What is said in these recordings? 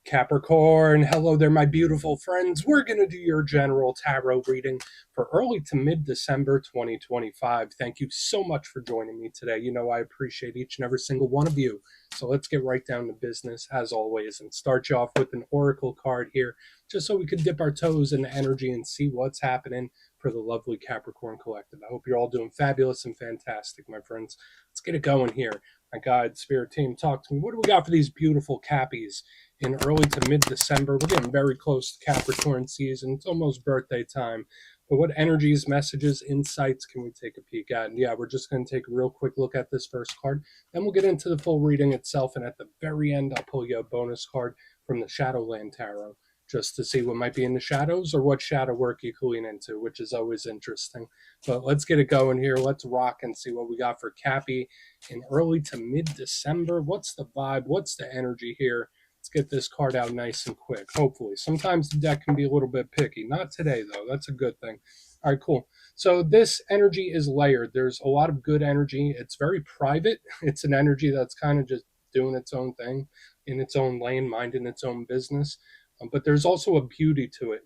Capricorn, hello there, my beautiful friends. We're going to do your general tarot reading for early to mid December 2025. Thank you so much for joining me today. You know, I appreciate each and every single one of you. So let's get right down to business, as always, and start you off with an oracle card here, just so we can dip our toes in the energy and see what's happening for the lovely Capricorn collective. I hope you're all doing fabulous and fantastic, my friends. Let's get it going here. My guide, spirit team, talk to me. What do we got for these beautiful Cappies in early to mid-December? We're getting very close to Capricorn season. It's almost birthday time. But what energies, messages, insights can we take a peek at? And yeah, we're just going to take a real quick look at this first card. Then we'll get into the full reading itself. And at the very end, I'll pull you a bonus card from the Shadowland Tarot, just to see what might be in the shadows or what shadow work you can lean into, which is always interesting. But let's get it going here. Let's rock and see what we got for Cappy in early to mid-December. What's the vibe? What's the energy here? Let's get this card out nice and quick, hopefully. Sometimes the deck can be a little bit picky. Not today, though. That's a good thing. All right, cool. So this energy is layered. There's a lot of good energy. It's very private. It's an energy that's kind of just doing its own thing in its own lane, minding its own business. But there's also a beauty to it.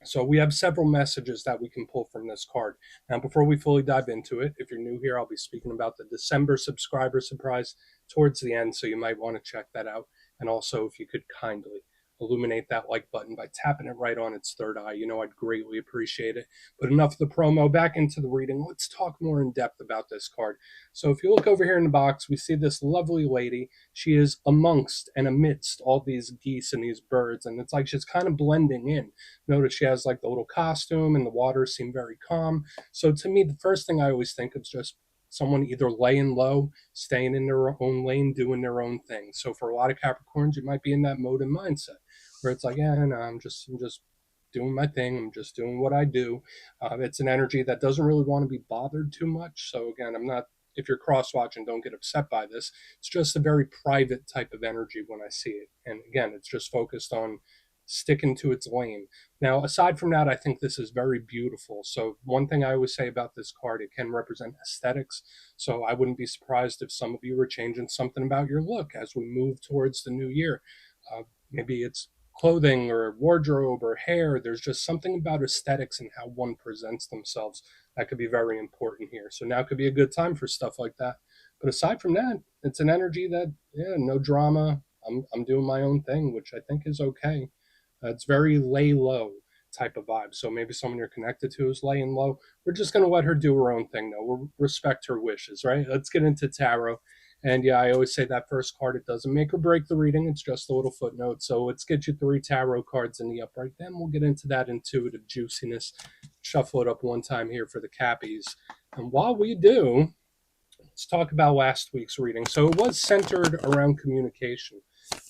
So we have several messages that we can pull from this card. Now, before we fully dive into it, if you're new here, I'll be speaking about the December subscriber surprise towards the end, so you might want to check that out. And also, if you could kindly illuminate that like button by tapping it right on its third eye, you know, I'd greatly appreciate it. But enough of the promo, back into the reading. Let's talk more in depth about this card. So if you look over here in the box, we see this lovely lady. She is amongst and amidst all these geese and these birds, and it's like she's kind of blending in. Notice she has like the little costume, and the waters seem very calm. So to me, the first thing I always think is just someone either laying low, staying in their own lane, doing their own thing. So for a lot of Capricorns, you might be in that mode and mindset where it's like, yeah, no, I'm just doing my thing. I'm just doing what I do. It's an energy that doesn't really want to be bothered too much. So again, I'm not, if you're cross watching, don't get upset by this. It's just a very private type of energy when I see it. And again, it's just focused on sticking to its lane. Now, aside from that, I think this is very beautiful. So one thing I always say about this card, it can represent aesthetics. So I wouldn't be surprised if some of you are changing something about your look as we move towards the new year. Maybe it's clothing or wardrobe or hair. There's just something about aesthetics and how one presents themselves that could be very important here. So now could be a good time for stuff like that. But aside from that, it's an energy that, yeah, no drama. I'm doing my own thing, which I think is okay. It's very lay low type of vibe. So maybe someone you're connected to is laying low. We're just going to let her do her own thing, though. We'll respect her wishes, right? Let's get into tarot. And yeah, I always say that first card, it doesn't make or break the reading. It's just a little footnote. So let's get you 3 tarot cards in the upright. Then we'll get into that intuitive juiciness. Shuffle it up one time here for the Cappies. And while we do, let's talk about last week's reading. So it was centered around communication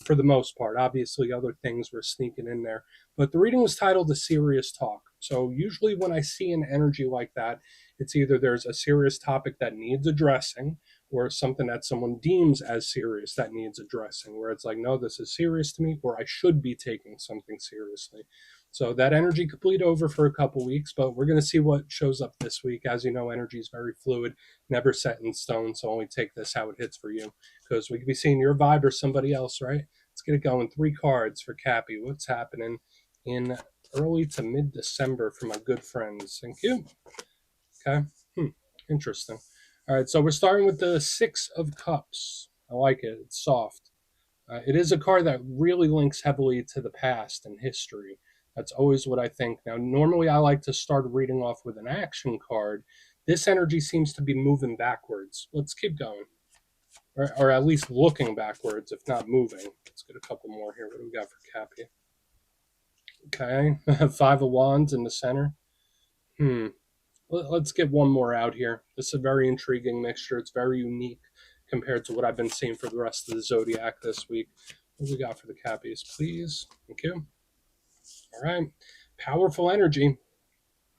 for the most part. Obviously, other things were sneaking in there. But the reading was titled A Serious Talk. So usually when I see an energy like that, it's either there's a serious topic that needs addressing or something that someone deems as serious that needs addressing, where it's like, no, this is serious to me, or I should be taking something seriously. So that energy could bleed over for a couple weeks, but we're going to see what shows up this week. As you know, energy is very fluid, never set in stone, so only take this how it hits for you, because we could be seeing your vibe or somebody else, right? Let's get it going. 3 cards for Cappy. What's happening in early to mid-December for my good friends? Thank you. Okay. Interesting. All right, so we're starting with the 6 of Cups. I like it. It's soft. It is a card that really links heavily to the past and history. That's always what I think. Now, normally I like to start reading off with an action card. This energy seems to be moving backwards. Let's keep going. Or at least looking backwards, if not moving. Let's get a couple more here. What do we got for Cappy? Okay, 5 of Wands in the center. Let's get one more out here. This is a very intriguing mixture. It's very unique compared to what I've been seeing for the rest of the Zodiac this week. What do we got for the Cappies, please? Thank you. All right. Powerful energy.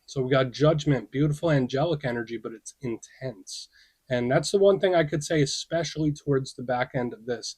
So we got Judgment, beautiful angelic energy, but it's intense. And that's the one thing I could say, especially towards the back end of this.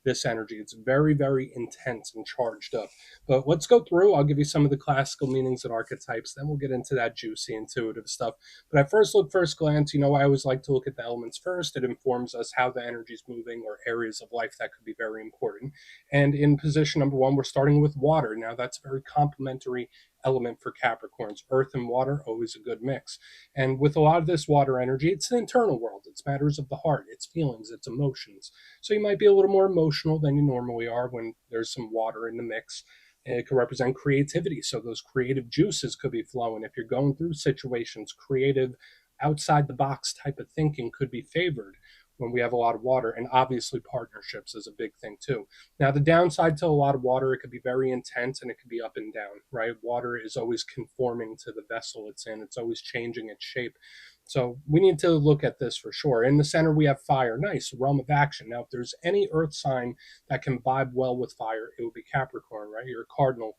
this energy. It's very, very intense and charged up. But let's go through. I'll give you some of the classical meanings and archetypes. Then we'll get into that juicy, intuitive stuff. But at first glance, I always like to look at the elements first. It informs us how the energy is moving or areas of life that could be very important. And in position number one, we're starting with water. Now, that's a very complementary element for Capricorns. Earth and water, always a good mix. And with a lot of this water energy, it's the internal world. It's matters of the heart, it's feelings, it's emotions. So you might be a little more emotional than you normally are when there's some water in the mix. It could represent creativity. So those creative juices could be flowing. If you're going through situations, creative, outside the box type of thinking could be favored when we have a lot of water. And obviously, partnerships is a big thing too. Now, the downside to a lot of water, it could be very intense and it could be up and down, right? Water is always conforming to the vessel it's in, it's always changing its shape. So we need to look at this for sure. In the center, we have fire. Nice, realm of action. Now, if there's any earth sign that can vibe well with fire, it would be Capricorn, right? Your cardinal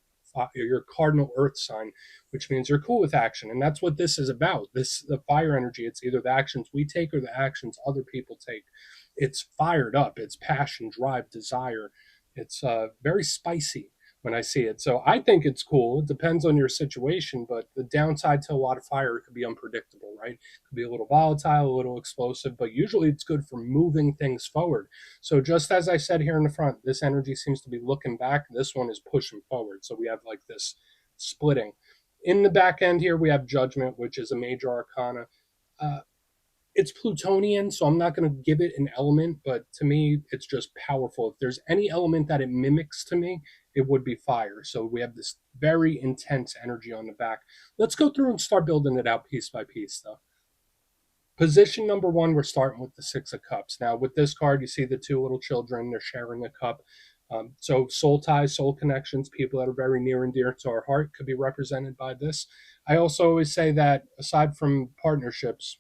earth sign, which means you're cool with action. And that's what this is about. The fire energy, it's either the actions we take or the actions other people take. It's fired up, it's passion, drive, desire. It's very spicy when I see it. So I think it's cool. It depends on your situation, but the downside to a lot of fire, it could be unpredictable, right? It could be a little volatile, a little explosive, but usually it's good for moving things forward. So just as I said here in the front, this energy seems to be looking back. This one is pushing forward. So we have like this splitting. In the back end here, we have judgment, which is a major arcana. Uh, it's Plutonian, so I'm not going to give it an element, but to me, it's just powerful. If there's any element that it mimics to me, it would be fire. So we have this very intense energy on the back. Let's go through and start building it out piece by piece, though. Position number one, we're starting with the Six of Cups. Now, with this card, you see the two little children, they're sharing a cup. So, soul ties, soul connections, people that are very near and dear to our heart could be represented by this. I also always say that aside from partnerships,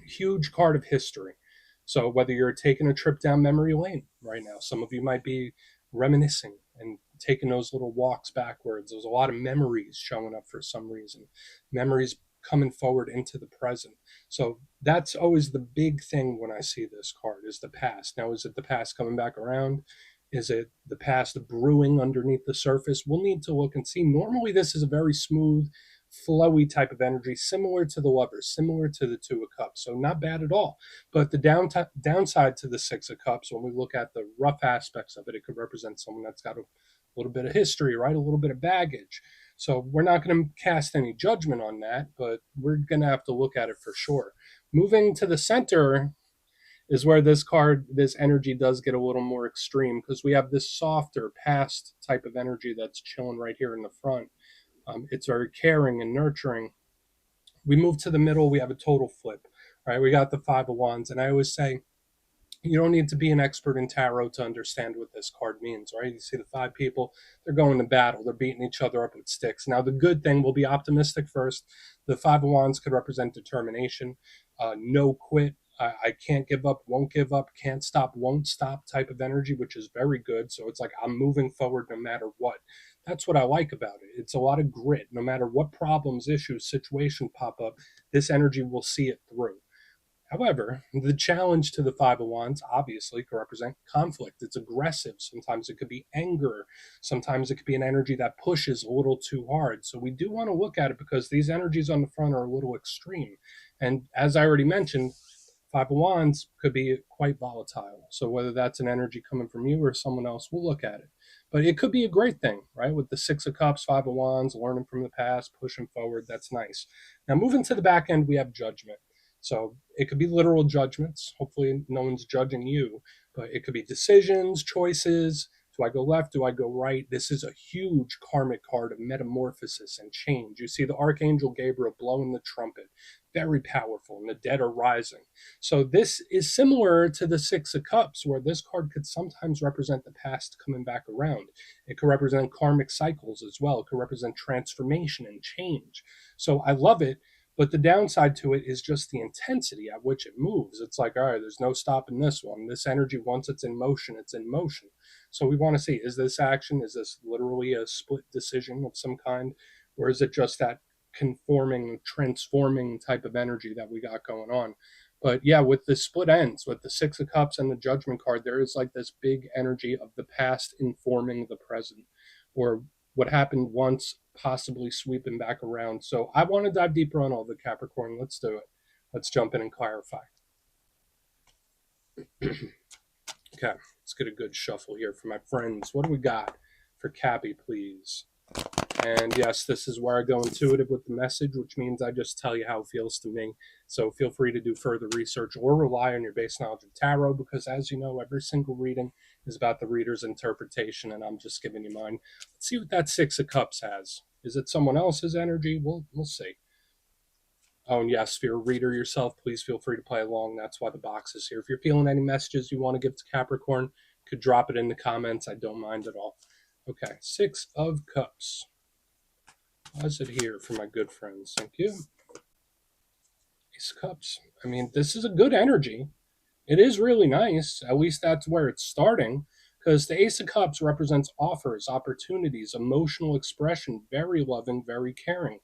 huge card of history. So whether you're taking a trip down memory lane right now, some of you might be reminiscing and taking those little walks backwards. There's a lot of memories showing up for some reason, memories coming forward into the present. So that's always the big thing when I see this card is the past. Now, is it the past coming back around? Is it the past brewing underneath the surface? We'll need to look and see. Normally, this is a very smooth, flowy type of energy, similar to the Lovers, similar to the Two of Cups. So not bad at all. But the downside to the Six of Cups, when we look at the rough aspects of it, it could represent someone that's got a little bit of history, right? A little bit of baggage. So we're not going to cast any judgment on that, but we're going to have to look at it for sure. Moving to the center is where this energy does get a little more extreme because we have this softer past type of energy that's chilling right here in the front. It's very caring and nurturing. We move to the middle, we have a total flip, right? We got the Five of Wands, and I always say, you don't need to be an expert in tarot to understand what this card means, right? You see the five people, they're going to battle, they're beating each other up with sticks. Now, the good thing, we'll be optimistic first. The Five of Wands could represent determination, no quit. I can't give up, won't give up, can't stop, won't stop type of energy, which is very good. So it's like I'm moving forward no matter what. That's what I like about it. It's a lot of grit. No matter what problems, issues, situation pop up, this energy will see it through. However, the challenge to the Five of Wands obviously could represent conflict. It's aggressive. Sometimes it could be anger. Sometimes it could be an energy that pushes a little too hard. So we do want to look at it because these energies on the front are a little extreme. And as I already mentioned, Five of Wands could be quite volatile. So whether that's an energy coming from you or someone else, we'll look at it. But it could be a great thing, right? With the Six of Cups, Five of Wands, learning from the past, pushing forward. That's nice. Now, moving to the back end, we have Judgment. So it could be literal judgments. Hopefully, no one's judging you, but it could be decisions, choices. Do I go left? Do I go right? This is a huge karmic card of metamorphosis and change. You see the Archangel Gabriel blowing the trumpet, very powerful, and the dead are rising. So this is similar to the Six of Cups, where this card could sometimes represent the past coming back around. It could represent karmic cycles as well. It could represent transformation and change. So I love it. But the downside to it is just the intensity at which it moves. It's like, all right, there's no stopping this one. This energy, once it's in motion, it's in motion. So we want to see, is this action? Is this literally a split decision of some kind? Or is it just that conforming, transforming type of energy that we got going on? But yeah, with the split ends, with the Six of Cups and the Judgment card, there is like this big energy of the past informing the present, or what happened once possibly sweeping back around. So I want to dive deeper on all the Capricorn. Let's do it. Let's jump in and clarify. Okay, let's get a good shuffle here for my friends. What do we got for Cappy, please? And yes, this is where I go intuitive with the message, which means I just tell you how it feels to me. So feel free to do further research or rely on your base knowledge of tarot, because as you know, every single reading is about the reader's interpretation, and I'm just giving you mine. Let's see what that Six of Cups has. Is it someone else's energy? We'll see. Oh, and yes, if you're a reader yourself, please feel free to play along. That's why the box is here. If you're feeling any messages you want to give to Capricorn, you could drop it in the comments. I don't mind at all. Okay, Six of Cups. Why is it here for my good friends? Thank you. Ace of Cups. I mean, this is a good energy. It is really nice. At least that's where it's starting. Because the Ace of Cups represents offers, opportunities, emotional expression, very loving, very caring.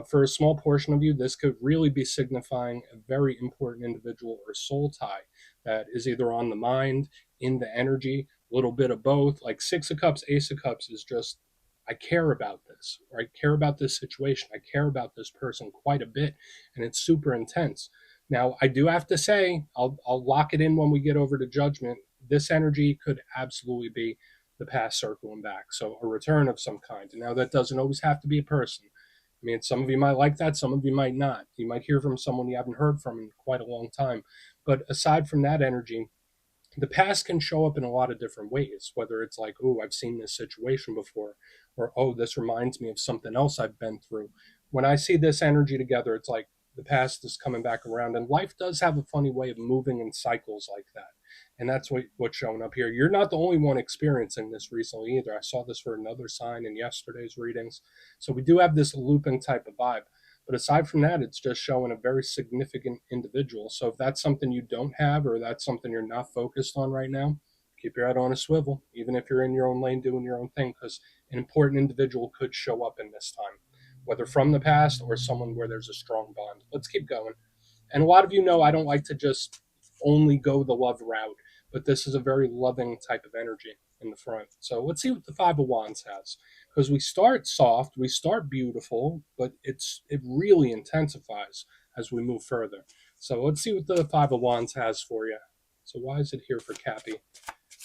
For a small portion of you, this could really be signifying a very important individual or soul tie that is either on the mind, in the energy, a little bit of both. Like Six of Cups, Ace of Cups is just, I care about this, or I care about this situation, I care about this person quite a bit, and it's super intense. Now, I do have to say, I'll lock it in when we get over to Judgment. This energy could absolutely be the past circling back. So a return of some kind. Now, that doesn't always have to be a person. I mean, some of you might like that, some of you might not. You might hear from someone you haven't heard from in quite a long time. But aside from that energy, the past can show up in a lot of different ways, whether it's like, oh, I've seen this situation before, or oh, this reminds me of something else I've been through. When I see this energy together, it's like the past is coming back around, and life does have a funny way of moving in cycles like that. And that's what's showing up here. You're not the only one experiencing this recently either. I saw this for another sign in yesterday's readings. So we do have this looping type of vibe. But aside from that, it's just showing a very significant individual. So if that's something you don't have, or that's something you're not focused on right now, keep your head on a swivel, even if you're in your own lane doing your own thing, because an important individual could show up in this time, whether from the past or someone where there's a strong bond. Let's keep going. And a lot of you know I don't like to just only go the love route, but this is a very loving type of energy in the front. So let's see what the Five of Wands has, because we start soft, we start beautiful, but it really intensifies as we move further. So let's see what the Five of Wands has for you. So why is it here for Cappy?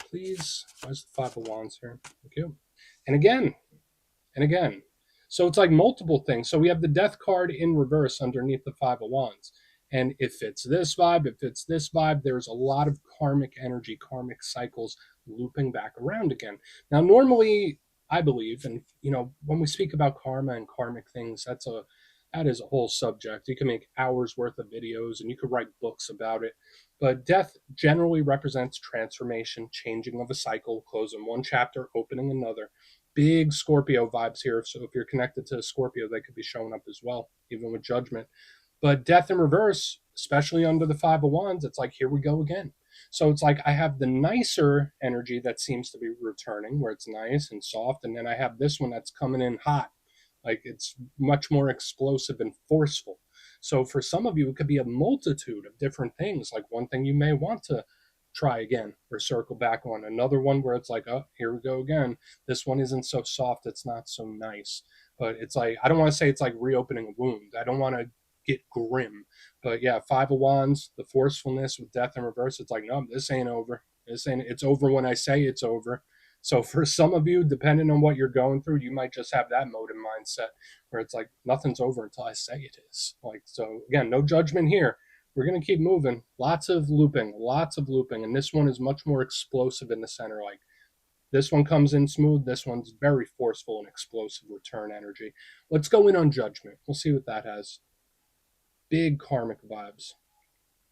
Please, why is the Five of Wands here? Thank you. And again, and again. So it's like multiple things. So we have the Death card in reverse underneath the Five of Wands. And if it's this vibe, if it's this vibe, there's a lot of karmic energy, karmic cycles looping back around again. Now, normally, I believe, and when we speak about karma and karmic things, that is a whole subject. You can make hours worth of videos and you could write books about it. But death generally represents transformation, changing of a cycle, closing one chapter, opening another. Big Scorpio vibes here. So if you're connected to Scorpio, they could be showing up as well, even with Judgment. But death in reverse, especially under the Five of Wands, it's like, here we go again. So it's like I have the nicer energy that seems to be returning, where it's nice and soft. And then I have this one that's coming in hot. Like it's much more explosive and forceful. So for some of you, it could be a multitude of different things. Like one thing you may want to try again or circle back on. Another one where it's like, oh, here we go again. This one isn't so soft. It's not so nice. But it's like, I don't want to say it's like reopening a wound. I don't want to get grim. But yeah, Five of Wands, the forcefulness with death in reverse. It's like, no, this ain't over. It's over when I say it's over. So for some of you, depending on what you're going through, you might just have that mode and mindset where it's like nothing's over until I say it is. Like, so again, no judgment here. We're going to keep moving. Lots of looping. And this one is much more explosive in the center. Like this one comes in smooth. This one's very forceful and explosive return energy. Let's go in on Judgment. We'll see what that has. Big karmic vibes.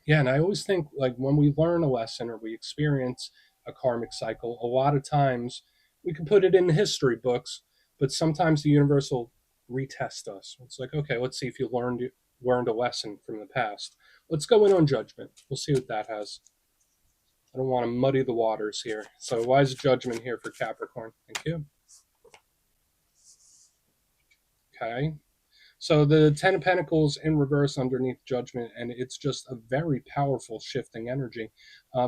Yeah, and I always think like when we learn a lesson or we experience a karmic cycle, a lot of times we can put it in the history books, but sometimes the universe will retest us. It's like, okay, let's see if you learned a lesson from the past. Let's go in on Judgment. We'll see what that has. I don't want to muddy the waters here. So why is Judgment here for Capricorn? Thank you. Okay. So the Ten of Pentacles in reverse underneath Judgment, and it's just a very powerful shifting energy.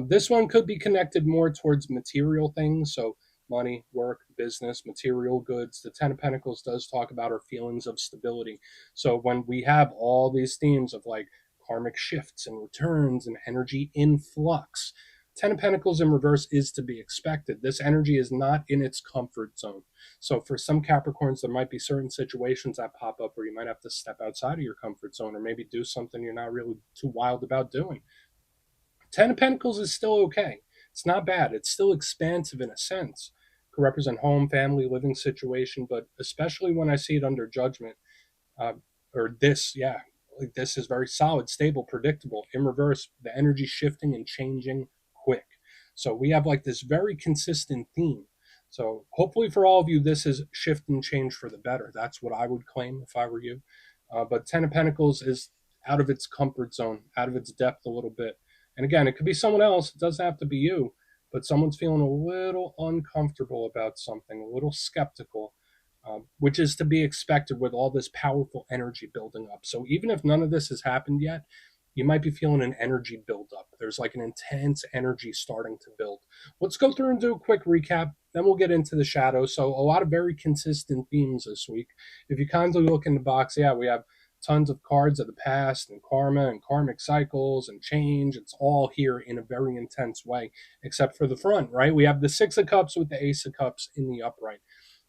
This one could be connected more towards material things, so money, work, business, material goods. The Ten of Pentacles does talk about our feelings of stability. So when we have all these themes of like karmic shifts and returns and energy influx, Ten of Pentacles in reverse is to be expected. This energy is not in its comfort zone. So for some Capricorns, there might be certain situations that pop up where you might have to step outside of your comfort zone or maybe do something you're not really too wild about doing. Ten of Pentacles is still okay. It's not bad. It's still expansive in a sense. It could represent home, family, living situation, but especially when I see it under Judgment, uh, or this, yeah, like this is very solid, stable, predictable. In reverse, the energy shifting and changing quick. So we have like this very consistent theme. So hopefully for all of you, this is shift and change for the better. That's what I would claim if I were you. But Ten of Pentacles is out of its comfort zone, out of its depth a little bit. And again, it could be someone else. It doesn't have to be you, but someone's feeling a little uncomfortable about something, a little skeptical, which is to be expected with all this powerful energy building up. So even if none of this has happened yet, you might be feeling an energy buildup. There's like an intense energy starting to build. Let's go through and do a quick recap. Then we'll get into the shadows. So a lot of very consistent themes this week. If you kindly look in the box, yeah, we have tons of cards of the past and karma and karmic cycles and change. It's all here in a very intense way, except for the front, right? We have the Six of Cups with the Ace of Cups in the upright.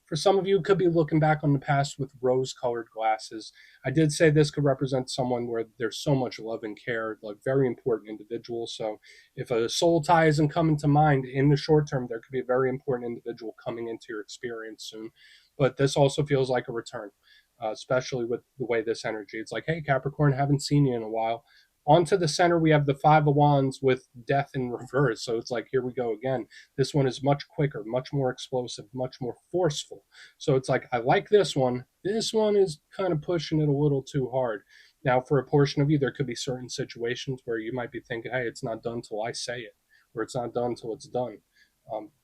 For some of you, could be looking back on the past with rose-colored glasses. I did say this could represent someone where there's so much love and care, like very important individual. So if a soul tie isn't coming to mind in the short term, there could be a very important individual coming into your experience soon. But this also feels like a return, especially with the way this energy. It's like, hey, Capricorn, haven't seen you in a while. Onto the center, we have the Five of Wands with death in reverse. So it's like, here we go again. This one is much quicker, much more explosive, much more forceful. So it's like, I like this one. This one is kind of pushing it a little too hard. Now, for a portion of you, there could be certain situations where you might be thinking, hey, it's not done till I say it, or it's not done till it's done.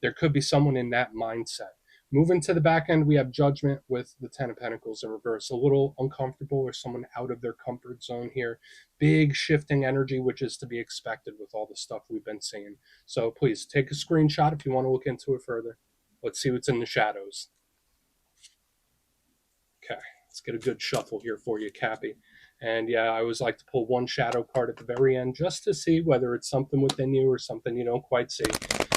There could be someone in that mindset. Moving to the back end, we have Judgment with the Ten of Pentacles in reverse. A little uncomfortable or someone out of their comfort zone here. Big shifting energy, which is to be expected with all the stuff we've been seeing. So please take a screenshot if you want to look into it further. Let's see what's in the shadows. Okay, let's get a good shuffle here for you, Cappy. And yeah, I always like to pull one shadow card at the very end just to see whether it's something within you or something you don't quite see.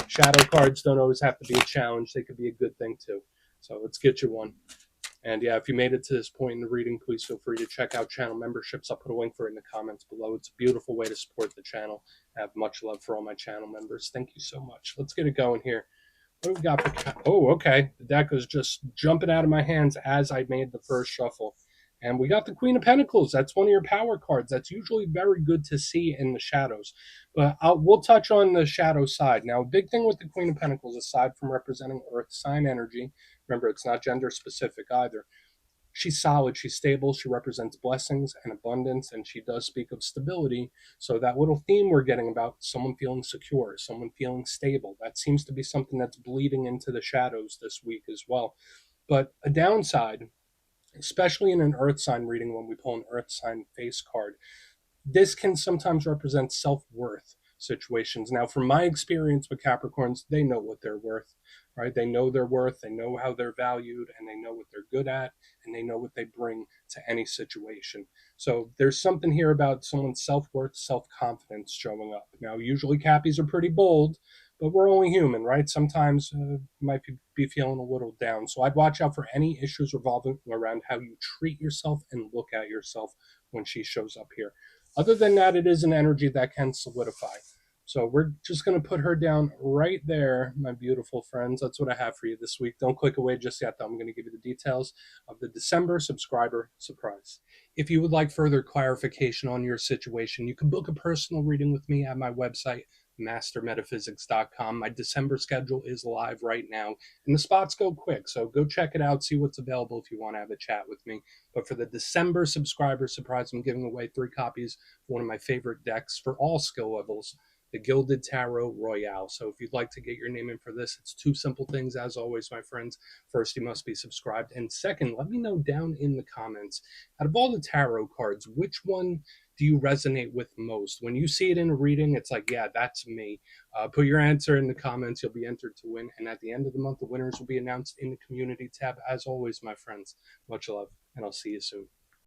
Shadow cards don't always have to be a challenge. They could be a good thing too. So let's get you one. And yeah, if you made it to this point in the reading, please feel free to check out channel memberships. I'll put a link for it in the comments below. It's a beautiful way to support the channel. I have much love for all my channel members. Thank you so much. Let's get it going here. What do we got for Oh, okay. The deck was just jumping out of my hands as I made the first shuffle. And we got the Queen of Pentacles. That's one of your power cards. That's usually very good to see in the shadows. But we'll touch on the shadow side. Now, a big thing with the Queen of Pentacles, aside from representing Earth sign energy, remember, it's not gender specific either. She's solid, she's stable, she represents blessings and abundance, and she does speak of stability. So that little theme we're getting about someone feeling secure, someone feeling stable, that seems to be something that's bleeding into the shadows this week as well. But a downside, especially in an earth sign reading when we pull an earth sign face card, this can sometimes represent self-worth situations. Now, from my experience with Capricorns, they know what they're worth, right? They know their worth, they know how they're valued, and they know what they're good at, and they know what they bring to any situation. So there's something here about someone's self-worth, self-confidence showing up. Now, usually Cappies are pretty bold, but we're only human, right? Sometimes you might be feeling a little down. So I'd watch out for any issues revolving around how you treat yourself and look at yourself when she shows up here. Other than that, it is an energy that can solidify. So we're just going to put her down right there, my beautiful friends. That's what I have for you this week. Don't click away just yet, though. I'm going to give you the details of the December subscriber surprise. If you would like further clarification on your situation, you can book a personal reading with me at my website, mastermetaphysics.com. My December schedule is live right now, and the spots go quick. So go check it out, see what's available if you want to have a chat with me. But for the December subscriber surprise, I'm giving away 3 copies of one of my favorite decks for all skill levels, the Gilded Tarot Royale. So if you'd like to get your name in for this, it's two simple things, as always, my friends. First, you must be subscribed. And second, let me know down in the comments, out of all the tarot cards, which one do you resonate with most? When you see it in a reading, it's like, yeah, that's me. Put your answer in the comments. You'll be entered to win. And at the end of the month, the winners will be announced in the community tab. As always, my friends, much love, and I'll see you soon.